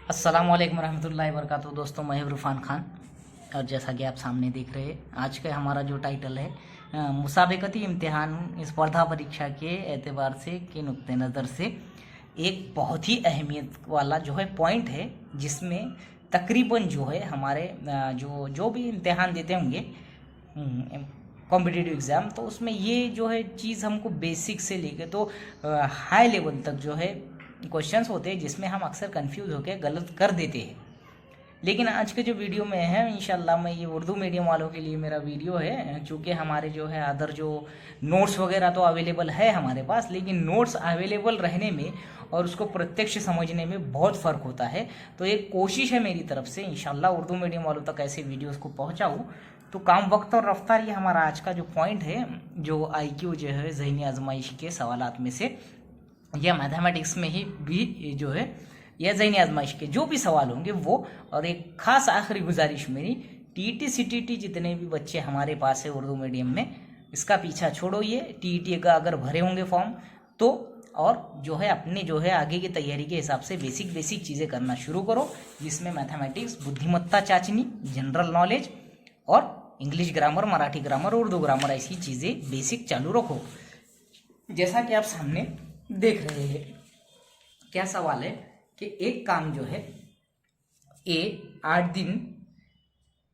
अस्सलाम वालेकुम रहमतुल्लाहि व बरकातुहू। दोस्तों, मैं इरफान खान और जैसा कि आप सामने देख रहे हैं, आज का हमारा जो टाइटल है मुसाबिकती इम्तिहान स्पर्धा परीक्षा के एतबार से के नुक्ते नज़र से एक बहुत ही अहमियत वाला जो है पॉइंट है, जिसमें तकरीबन जो है हमारे जो जो भी इम्तिहान देते होंगे कॉम्पिटिटिव एग्ज़ाम, तो उसमें ये जो है चीज़ हमको बेसिक से लेके तो हाई लेवल तक जो है क्वेश्चंस होते हैं, जिसमें हम अक्सर कंफ्यूज होकर गलत कर देते हैं। लेकिन आज के जो वीडियो में है, इंशाल्लाह मैं ये उर्दू मीडियम वालों के लिए मेरा वीडियो है, चूँकि हमारे जो है अदर जो नोट्स वगैरह तो अवेलेबल है हमारे पास, लेकिन नोट्स अवेलेबल रहने में और उसको प्रत्यक्ष समझने में बहुत फ़र्क होता है। तो एक कोशिश है मेरी तरफ से, इंशाल्लाह उर्दू मीडियम वालों तक ऐसे वीडियोज़ को पहुँचाऊँ। तो काम वक्त और रफ्तार, ये हमारा आज का जो पॉइंट है, जो IQ जो है ज़हनी आजमाइश के सवालात में से, या मैथमेटिक्स में ही भी जो है या ज़हनी आजमाइश के जो भी सवाल होंगे वो। और एक ख़ास आखिरी गुजारिश मेरी, TET CTT जितने भी बच्चे हमारे पास है उर्दू मीडियम में, इसका पीछा छोड़ो। ये TET का अगर भरे होंगे फॉर्म तो, और जो है अपने जो है आगे की तैयारी के हिसाब से बेसिक चीज़ें करना शुरू करो, जिसमें मैथमेटिक्स, बुद्धिमत्ता चाचनी, जनरल नॉलेज और English grammar, Marathi grammar, Urdu grammar, ऐसी चीज़ें बेसिक चालू रखो। जैसा कि आप सामने देख रहे हैं, क्या सवाल है कि एक काम जो है ए 8 दिन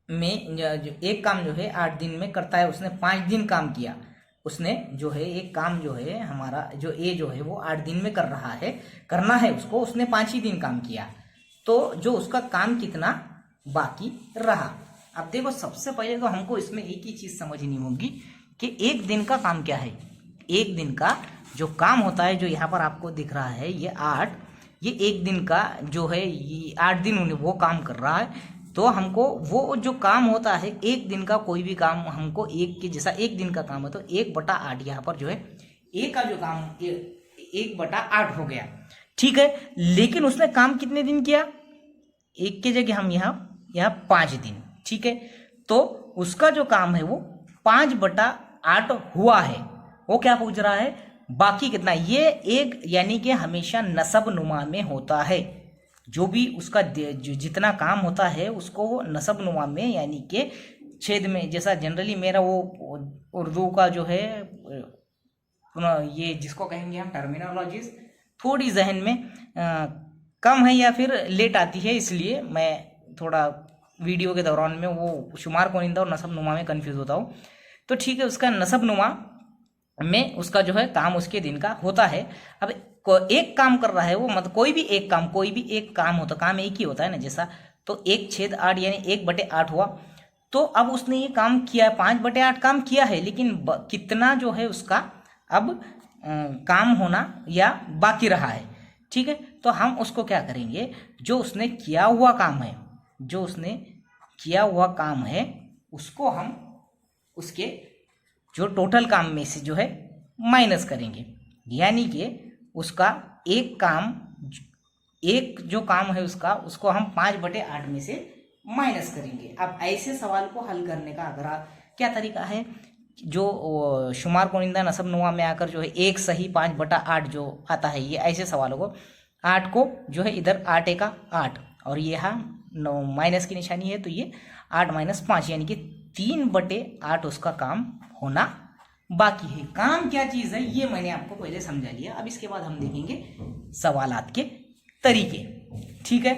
में, जो एक काम जो है 8 दिन में करता है, उसने 5 दिन काम किया। उसने जो है एक काम जो है हमारा जो ए जो है वो 8 दिन में कर रहा है, करना है उसको, उसने 5 ही दिन काम किया, तो जो उसका काम कितना बाकी रहा। अब देखो, सबसे पहले तो हमको इसमें एक ही चीज़ समझनी होगी कि एक दिन का काम क्या है। एक दिन का जो काम होता है, जो यहाँ पर आपको दिख रहा है ये 8, ये एक दिन का जो है, ये 8 दिन उन्हें वो काम कर रहा है। तो हमको वो जो काम होता है एक दिन का, कोई भी काम हमको एक के जैसा एक दिन का काम है, तो 1/8 यहाँ पर जो है ए का जो काम 1/8 हो गया, ठीक है। लेकिन उसने काम कितने दिन किया, एक के जगह हम यहाँ 5 दिन, ठीक है। तो उसका जो काम है वो 5/8 हुआ है। वो क्या पूछ रहा है, बाकी कितना। ये एक यानी कि हमेशा नसब नुमा में होता है, जो भी उसका जितना काम होता है उसको वो नसब नुमा में, यानी कि छेद में। जैसा जनरली मेरा वो उर्दू का जो है ये जिसको कहेंगे हम टर्मिनोलॉजीज थोड़ी जहन में कम है या फिर लेट आती है, इसलिए मैं थोड़ा वीडियो के दौरान में वो शुमार कोनिंदा और नसब नुमा में कंफ्यूज होता हूँ। तो ठीक है, उसका नसब नुमा में उसका जो है काम उसके दिन का होता है। अब एक काम कर रहा है वो, मतलब कोई भी एक काम होता, काम एक ही होता है ना, जैसा। तो 1/8 यानी 1/8 हुआ। तो अब उसने ये काम किया, 5/8 काम किया है, लेकिन कितना जो है उसका अब काम होना या बाकी रहा है, ठीक है। तो हम उसको क्या करेंगे, जो उसने किया हुआ काम है उसको हम उसके जो टोटल काम में से जो है माइनस करेंगे, यानी कि उसका एक जो काम है उसको हम 5/8 में से माइनस करेंगे। अब ऐसे सवाल को हल करने का अगर क्या तरीका है, जो शुमार कोनिंदा नसब नुमा में आकर जो है 1 सही 5/8 जो आता है, ये ऐसे सवालों को 8 को जो है इधर 8 एका 8 और ये यहाँ माइनस की निशानी है, तो ये 8 - 5 यानी कि 3/8 उसका काम होना बाकी है। काम क्या चीज़ है ये मैंने आपको पहले समझा लिया। अब इसके बाद हम देखेंगे सवालात के तरीके, ठीक है।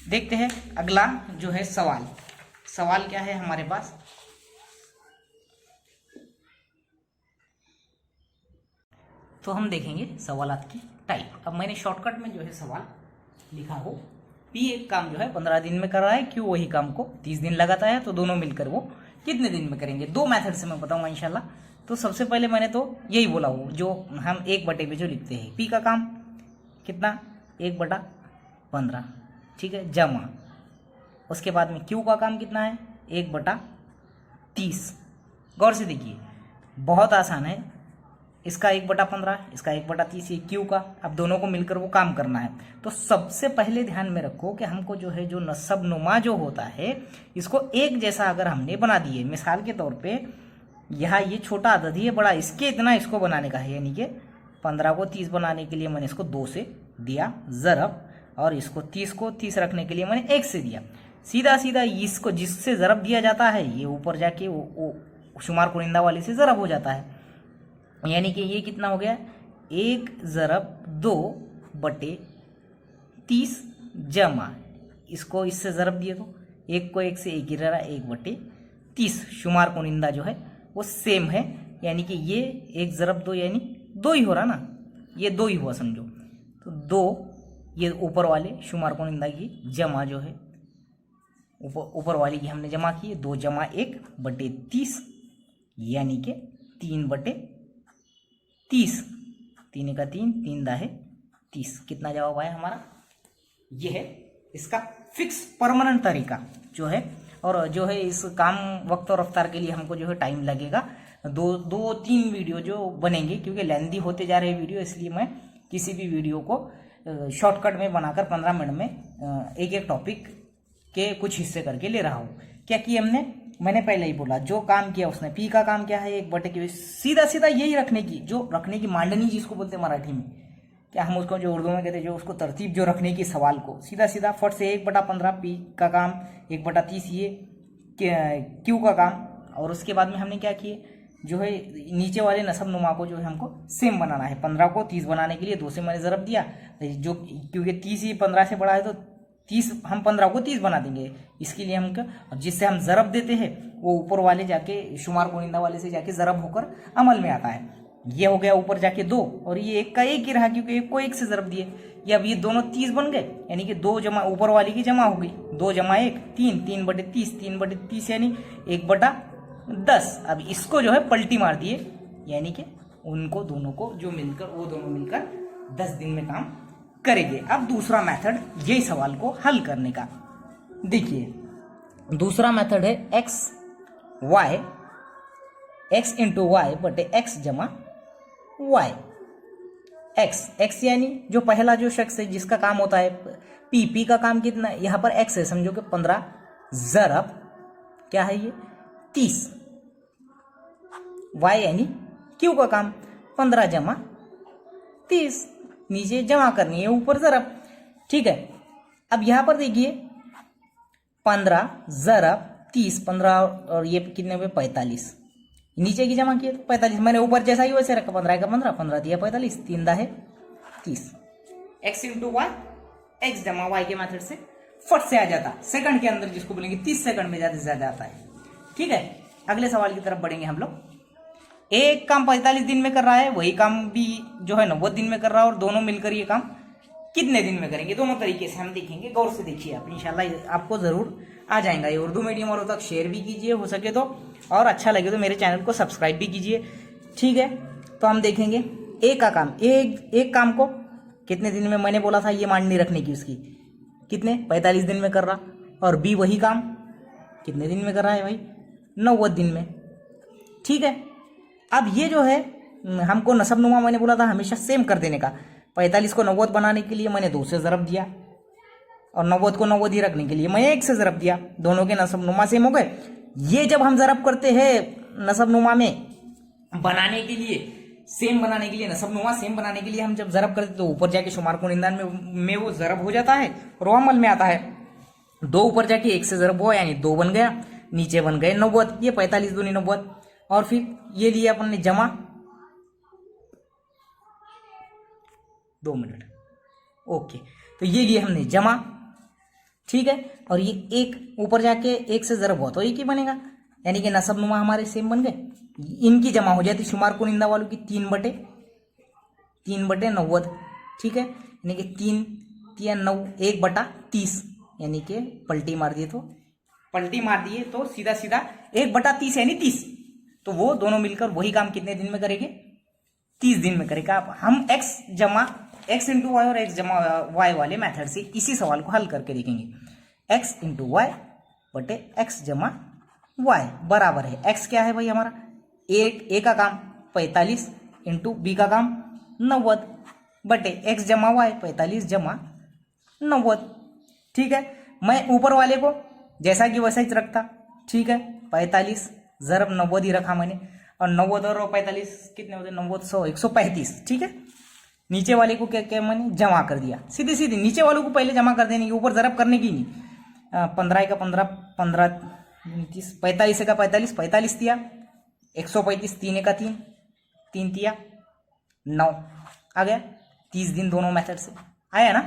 देखते हैं अगला जो है सवाल क्या है हमारे पास। तो हम देखेंगे सवालात की टाइप। अब मैंने शॉर्टकट में जो है सवाल लिखा हो, P एक काम जो है 15 दिन में कर रहा है, Q वही काम को 30 दिन लगाता है, तो दोनों मिलकर वो कितने दिन में करेंगे। 2 मेथड से मैं बताऊंगा इंशाल्लाह। तो सबसे पहले मैंने तो यही बोला हो, जो हम 1/पे जो लिखते हैं, P का काम कितना 1/15, ठीक है, जमा। उसके बाद में Q का काम कितना है 1/30। गौर से देखिए, बहुत आसान है। इसका 1/15, इसका 1/30, ये Q का। अब दोनों को मिलकर वो काम करना है। तो सबसे पहले ध्यान में रखो कि हमको जो है जो नसब नुमा जो होता है, इसको एक जैसा अगर हमने बना दिए, मिसाल के तौर पे यहाँ ये छोटा अदद है, बड़ा इसके इतना इसको बनाने का है, यानी कि 15 को 30 बनाने के लिए मैंने इसको 2 से दिया ज़रब। और इसको 30 रखने के लिए मैंने 1 से दिया। सीधा सीधा इसको जिससे ज़रब दिया जाता है ये ऊपर जाके वो शुमार कुनिंदा वाले से ज़रब हो जाता है। यानी कि ये कितना हो गया, 1 ज़रब 2/30 जमा इसको इससे ज़रब दिए तो 1 को 1 से 1 ही रहा, 1/30 शुमार कुनिंदा जो है वो सेम है। यानी कि ये 1 ज़रब 2 यानी 2 ही हो रहा ना, ये 2 ही हुआ समझो। तो 2 ये ऊपर वाले शुमार कुनिंदा की जमा जो है ऊपर वाली की हमने जमा की 2 जमा 1/30 यानी कि 3/30। 3 का 3, 3 दा है 30। कितना जवाब आया हमारा? ये है इसका फिक्स परमानेंट तरीका जो है। और जो है इस काम वक्त और रफ्तार के लिए हमको जो है टाइम लगेगा, 2-3 वीडियो जो बनेंगे, क्योंकि लेंदी होते जा रहे वीडियो, इसलिए मैं किसी भी वीडियो को शॉर्टकट में बनाकर 15 मिनट में एक एक टॉपिक के कुछ हिस्से करके ले रहा हूँ। क्या किया मैंने पहले ही बोला, जो काम किया उसने, पी का काम क्या है 1/की सीधा सीधा यही रखने की मांडनी जिसको बोलते हैं मराठी में, क्या हम उसको जो उर्दू में कहते हैं, जो उसको तरतीब जो रखने की सवाल को सीधा सीधा फट से 1/15 पी का काम, 1/30 ये क्यू का काम। और उसके बाद में हमने क्या किए, जो है नीचे वाले नसब नुमा को जो है हमको सेम बनाना है। 15 को 30 बनाने के लिए 2 से मैंने ज़रब दिया, जो क्योंकि 30 ही 15 से बड़ा है तो 30 हम 15 को 30 बना देंगे। इसके लिए हम जिससे हम ज़रब देते हैं वो ऊपर वाले जाके शुमार कुनिंदा वाले से जाके ज़रब होकर अमल में आता है। ये हो गया ऊपर जाके 2, और ये 1 का 1 ही रहा क्योंकि 1 को 1 से ज़रब दिए। ये अब ये दोनों 30 बन गए, यानी कि 2 जमा ऊपर वाली की जमा हो गई, 2 जमा 1 3, 3/30, 3/30 यानी 1/10। अब इसको जो है पलटी मार दिए, यानी कि उनको दोनों को जो मिलकर वो दोनों मिलकर 10 दिन में काम करेंगे। अब दूसरा मेथड यही सवाल को हल करने का, देखिए दूसरा मेथड है x इंटू वाई बटे x जमा y। x यानी जो पहला जो शख्स है जिसका काम होता है पी का काम कितना, यहाँ पर x है, समझो कि 15 ज़रब क्या है ये 30। y यानी q का काम 15 जमा 30, नीचे जमा करनी है ऊपर ज़रब, ठीक है। अब यहाँ पर देखिए 15 ज़रब 30, 15 और ये कितने हुए 45, नीचे की जमा किए तो 45, मैंने ऊपर जैसा ही वैसे रखा, 15 का 15, 15 दिया 45, 3 दा है 30। x इंटू वाई, एक्स जमा वाई के मेथड से फट से आ जाता, सेकंड के अंदर जिसको बोलेंगे 30 सेकंड में ज्यादा से ज्यादा आता है, ठीक है। अगले सवाल की तरफ बढ़ेंगे हम लोग। एक काम 45 दिन में कर रहा है, वही काम भी जो है 90 दिन में कर रहा है, और दोनों मिलकर ये काम कितने दिन में करेंगे, दोनों तरीके से हम देखेंगे। गौर से देखिए आप, इंशाल्लाह आपको जरूर आ जाएगा। ये उर्दू मीडियम वालों तक शेयर भी कीजिए हो सके तो, और अच्छा लगे तो मेरे चैनल को सब्सक्राइब भी कीजिए, ठीक है। तो हम देखेंगे ए का काम, एक काम को कितने दिन में, मैंने बोला था ये मांडनी रखने की उसकी, कितने 45 दिन में कर रहा, और बी वही काम कितने दिन में कर रहा है भाई 90 दिन में, ठीक है। अब ये जो है हमको नसब नुमा मैंने बोला था हमेशा सेम कर देने का, 45 को 90 बनाने के लिए मैंने 2 से ज़रब दिया, और 90 को 90 ही रखने के लिए मैंने 1 से ज़रब दिया, दोनों के नसब नुमा सेम हो गए। ये जब हम ज़रब करते हैं नसब नुमा में बनाने के लिए, सेम बनाने के लिए, नसब नुमा सेम बनाने के लिए हम जब ज़रब करते तो ऊपर जाके शुमार कुनिंदा में वो ज़रब हो जाता है और वो अमल में आता है। 2 ऊपर जाके 1 से ज़रब हुआ यानी 2 बन गया, नीचे बन गए 90, ये 45 दूनी 90, और फिर ये लिया अपन ने जमा, 2 मिनट, ओके। तो ये लिए हमने जमा, ठीक है। और ये 1 ऊपर जाके 1 से ज़रब हुआ तो 1 ही बनेगा, यानी कि नसब नुमा हमारे सेम बन गए। इनकी जमा हो जाती शुमार कुनिंदा वालों की 3/90, ठीक है, यानी कि 3 9 1/30, यानी कि पलटी मार दिए तो सीधा सीधा 1/30 यानी 30, तो वो दोनों मिलकर वही काम कितने दिन में करेंगे 30 दिन में करेगा। अब हम x इंटू वाई और x जमा वाई वाले मेथड से इसी सवाल को हल करके देखेंगे। x इंटू वाई बटे x जमा वाई बराबर है, x क्या है भाई हमारा, ए का काम 45 इंटू बी का काम 90 बटे x जमा वाई 45 जमा 90, ठीक है। मैं ऊपर वाले को जैसा कि वैसा ही रखता, ठीक है, 45 ज़रब 90 ही रखा मैंने, और 90 और 45 कितने होते, 90 100 135, ठीक है। नीचे वाले को क्या क्या मैंने जमा कर दिया, सीधे सीधे नीचे वालों को पहले जमा कर देने की, ऊपर ज़रब करने की नहीं। 15 का 15, 15 30, 45 का 45, 45 दिया, 135, 3 का 3, 3 दिया 9 आ गया। 30 दिन दोनों मेथड से आया ना,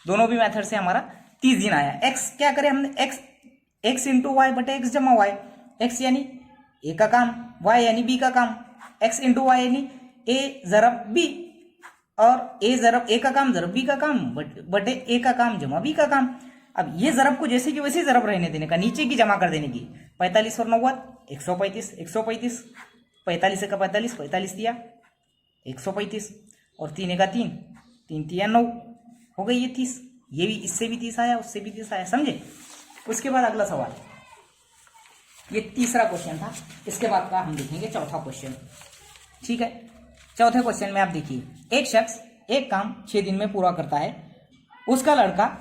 दोनों भी मेथड से हमारा 30 दिन आया। एक्स क्या करें हमने, एक्स इंटू वाई बटे एक्स जमा वाई, एक्स यानी ए का काम, वाई यानी बी का काम, एक्स इंटू वाई यानी ए ज़रब बी, और ए ज़रब ए का काम ज़रब बी का काम बटे ए का काम जमा बी का काम। अब ये ज़रब को जैसे कि वैसे ज़रब रहने देने का, नीचे की जमा कर देने की। 45 और 90 135, 135, 45 का 45, 45 दिया 135, और 3 का 3, 3 दिया 9, हो गई ये 30। ये भी इससे भी 30 आया, उससे भी 30 आया, समझे। उसके बाद अगला सवाल, ये तीसरा क्वेश्चन था। इसके बाद का हम देखेंगे चौथा क्वेश्चन, ठीक है। चौथे क्वेश्चन में आप देखिए, एक शख्स एक काम 6 दिन में पूरा करता है, उसका लड़का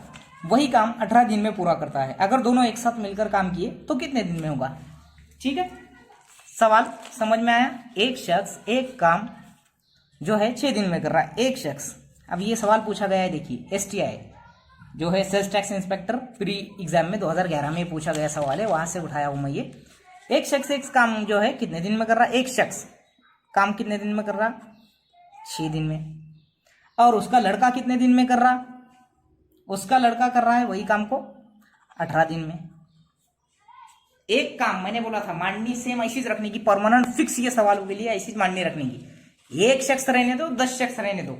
वही काम 18 दिन में पूरा करता है। अगर दोनों एक साथ मिलकर काम किए तो कितने दिन में होगा, ठीक है। सवाल समझ में आया। एक शख्स एक काम जो है 6 दिन में कर रहा है, एक शख्स। अब ये सवाल पूछा गया है, देखिए STI जो है sales tax inspector pre exam में 2011 में पूछा गया सवाल है, वहां से उठाया हूं मैं ये। एक शख्स एक काम जो है कितने दिन में कर रहा है, एक शख्स काम कितने दिन में कर रहा, 6 दिन में। और उसका लड़का कितने दिन में कर रहा, उसका लड़का कर रहा है वही काम को 18 दिन में। एक काम मैंने बोला था मांडनी सेम ऐसी रखने की, परमानेंट फिक्स ये सवालों के लिए ऐसी मांडनी रखने की। एक शख्स रहने दो, 10 शख्स रहने दो,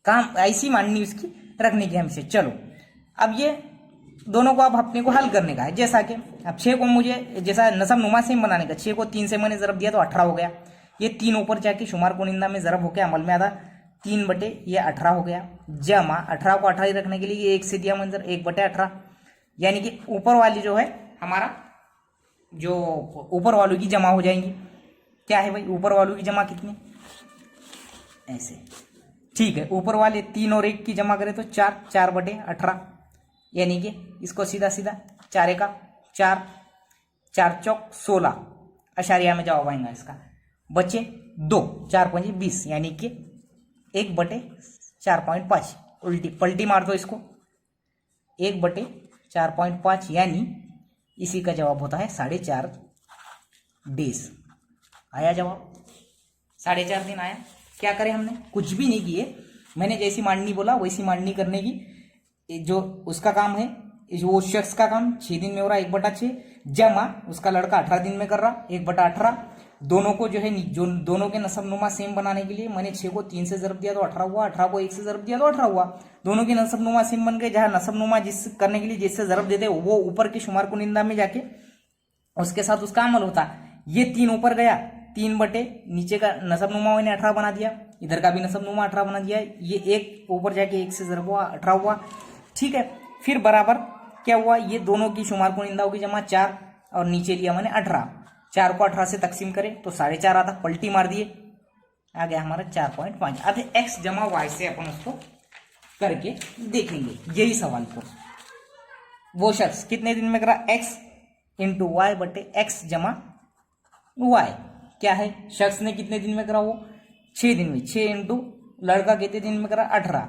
काम ऐसी मांडनी उसकी रखने की हमसे। चलो अब ये दोनों को अब अपने को हल करने का है। जैसा कि अब 6 को मुझे जैसा नसब नुमा सेम बनाने का, 6 को 3 से मैंने ज़रब दिया तो 18 हो गया। ये 3 ऊपर जाके शुमार कुनिंदा में ज़रब होकर अमल में आधा 3 बटे ये 18 हो गया, जमा 18 को 18 ही रखने के लिए 1 से दिया मंजर 1 बटे 18, यानी कि ऊपर वाली जो है हमारा जो ऊपर वालों की जमा हो जाएंगी। क्या है भाई ऊपर वालों की जमा कितनी, ऐसे, ठीक है। ऊपर वाले 3 और 1 की जमा करें तो 4, 4 बटे 18, यानी कि इसको सीधा सीधा 4 का 4, 4 चौक 16 अशारिया में जवाब आएगा इसका। बचे 2, 4 5 20, यानी कि 1 बटे 4.5, उल्टी पलटी मार दो इसको, 1 बटे 4.5, यानी इसी का जवाब होता है 4.5 डेज। आया जवाब, 4.5 दिन आया। क्या करें हमने, कुछ भी नहीं किए, मैंने जैसी मांडनी बोला वैसी मांडनी करने की। जो उसका काम है, वो शख्स का काम 6 दिन में हो रहा 1 बटा 6, जमा उसका लड़का 18 दिन में कर रहा 1 बटा 18। दोनों को जो है जो दोनों के नसब नुमा सेम बनाने के लिए मैंने 6 को 3 से ज़रब दिया तो 18 हुआ, 18 को 1 से ज़रब दिया तो 18 हुआ। दोनों के नसब नुमा सेम बन गए। जहां नसब नुमा जिस करने के लिए जिससे ज़रब देते वो ऊपर के शुमार कुनिंदा में जाके उसके साथ उसका अमल होता। ये 3 ऊपर गया, 3 बटे नीचे का नसब नुमा मैंने 18 बना दिया, इधर का भी नसब नुमा 18 बना दिया। ये 1 ऊपर जाके 1 से ज़रब हुआ 18 हुआ, ठीक है। फिर बराबर क्या हुआ, ये दोनों की शुमार कुनिंदाओं की जमा 4 और नीचे लिया मैंने 18, 4 को 18 से तकसीम करें तो 4.5 आता, पलटी मार दिए, आ गया हमारा 4.5। अब x जमा y से अपन उसको करके देखेंगे यही सवाल को। वो शख्स कितने दिन में करा, x इंटू वाई बटे x जमा y। क्या है, शख्स ने कितने दिन में करा, वो 6 दिन में। 6 इंटू लड़का कितने दिन में करा, 18,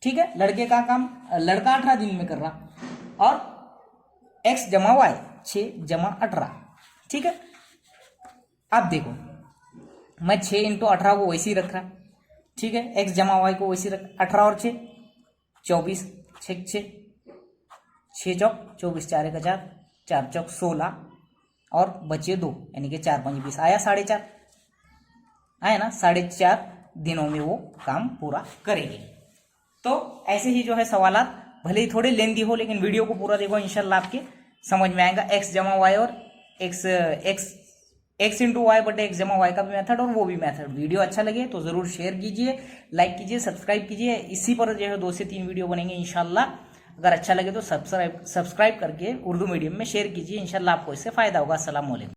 ठीक है। लड़के का काम लड़का 18 दिन में कर रहा, और x जमा y 6 जमा 18, ठीक है। अब देखो मैं 6 इंटू 18 को वैसे ही रख रहा, ठीक है। x जमा y को वैसे रख, 18 और 6 24, 6 चौक 24, 4 का 4, 4 चौक 16 और बचे 2, यानी कि 4 5 20, आया 4.5, आया ना। 4.5 दिनों में वो काम पूरा करेंगे। तो ऐसे ही जो है सवालात भले ही थोड़े लेंदी हो, लेकिन वीडियो को पूरा देखो, इंशाल्लाह आपके समझ में आएगा। x जमा y और x इंटू वाई बटे x जमा y का भी मेथड और वो भी मेथड। वीडियो अच्छा लगे तो जरूर शेयर कीजिए, लाइक कीजिए, सब्सक्राइब कीजिए। इसी पर जो है 2 से 3 वीडियो बनेंगे इंशाल्लाह। अगर अच्छा लगे तो सब्सक्राइब करके उर्दू मीडियम में शेयर कीजिए, इंशाल्लाह आपको इससे फायदा होगा। अस्सलाम वालेकुम।